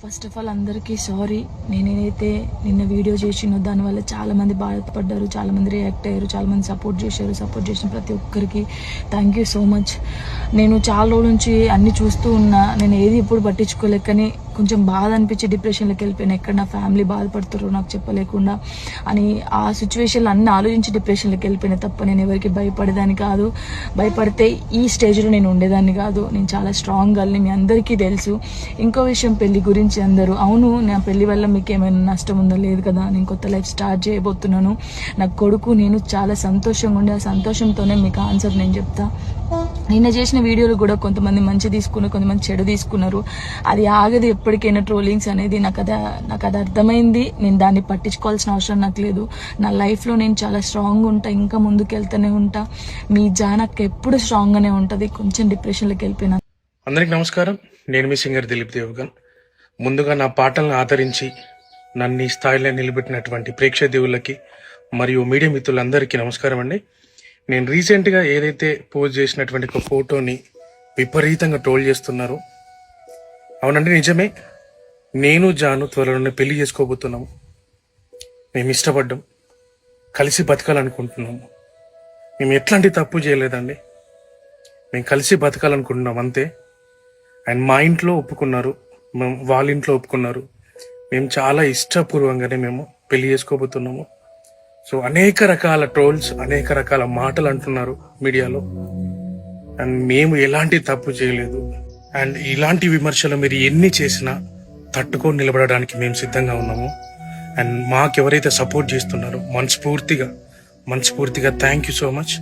First of all అందరికీ sorry. నేనేదైతే నిన్న video చేసినో దానివల్ల చాలామంది బాధపడ్డారు, చాలామంది రియాక్ట్ అయ్యారు, చాలామంది సపోర్ట్ చేశారు. సపోర్ట్ చేసిన ప్రతి ఒక్కరికి థ్యాంక్ యూ సో మచ్. నేను చాలా రోజుల నుంచి అన్నీ చూస్తూ ఉన్నా, నేను ఏది ఎప్పుడు పట్టించుకోలేక, కానీ కొంచెం బాధ అనిపించి డిప్రెషన్లోకి వెళ్ళిపోయాను. ఎక్కడ నా ఫ్యామిలీ బాధపడుతారో నాకు చెప్పలేకుండా అని ఆ సిచ్యువేషన్లో అన్నీ ఆలోచించి డిప్రెషన్లోకి వెళ్ళిపోయినా తప్ప నేను ఎవరికి భయపడేదాన్ని కాదు. భయపడితే ఈ స్టేజ్లో నేను ఉండేదాన్ని కాదు. నేను చాలా స్ట్రాంగ్ గర్ల్ని, మీ అందరికీ తెలుసు. ఇంకో విషయం, పెళ్లి గురించి అందరూ అవును నా పెళ్లి వల్ల మీకు ఏమైనా నష్టం ఉందో లేదు కదా, నేను కొత్త లైఫ్ స్టార్ట్ చేయబోతున్నాను. నా కొడుకు నేను చాలా సంతోషంగా ఉండే, ఆ సంతోషంతోనే మీకు ఆన్సర్ నేను చెప్తా. నిన్న చేసిన వీడియోలు కూడా కొంతమంది మంచి తీసుకున్నారు, కొంతమంది చెడు తీసుకున్నారు. అది ఆగదు ఎప్పటికైనా ట్రోలింగ్స్ అనేది. నాకు అది అర్థమైంది. నేను దాన్ని పట్టించుకోవాల్సిన అవసరం నాకు లేదు. నా లైఫ్లో నేను చాలా స్ట్రాంగ్ ఉంటా, ఇంకా ముందుకు వెళ్తూనే ఉంటా. మీ జానక్ ఎప్పుడు స్ట్రాంగ్గానే ఉంటుంది. కొంచెం డిప్రెషన్లోకి వెళ్ళిపోయినా. అందరికి నమస్కారం. నేను మీ సింగర్ దిలీప్ దేవగన్. ముందుగా నా పాటలను ఆదరించి నన్ను ఈ స్థాయిలో నిలబెట్టినటువంటి ప్రేక్షక దేవుళ్ళకి మరియు మీడియా మిత్రులందరికీ నమస్కారం అండి. నేను రీసెంట్గా ఏదైతే పోస్ట్ చేసినటువంటి ఒక ఫోటోని విపరీతంగా ట్రోల్ చేస్తున్నారు. అవునండి, నిజమే. నేను జాను త్వరలోనే పెళ్లి చేసుకోబోతున్నాము. మేము ఇష్టపడ్డాం, కలిసి బతకాలనుకుంటున్నాము. మేము ఎట్లాంటి తప్పు చేయలేదండి. మేము కలిసి బతకాలనుకుంటున్నాం అంతే. అండ్ మా ఇంట్లో ఒప్పుకున్నారు, వాళ్ళ ఇంట్లో ఒప్పుకున్నారు. మేము చాలా ఇష్టపూర్వంగానే మేము పెళ్లి చేసుకోబోతున్నాము. సో అనేక రకాల ట్రోల్స్, అనేక రకాల మాటలు అంటున్నారు మీడియాలో. అండ్ మేము ఎలాంటి తప్పు చేయలేదు. అండ్ ఇలాంటి విమర్శలు మీరు ఎన్ని చేసినా తట్టుకొని నిలబడడానికి మేము సిద్ధంగా ఉన్నాము. అండ్ మాకెవరైతే సపోర్ట్ చేస్తున్నారో మనస్ఫూర్తిగా థ్యాంక్ యూ సో మచ్.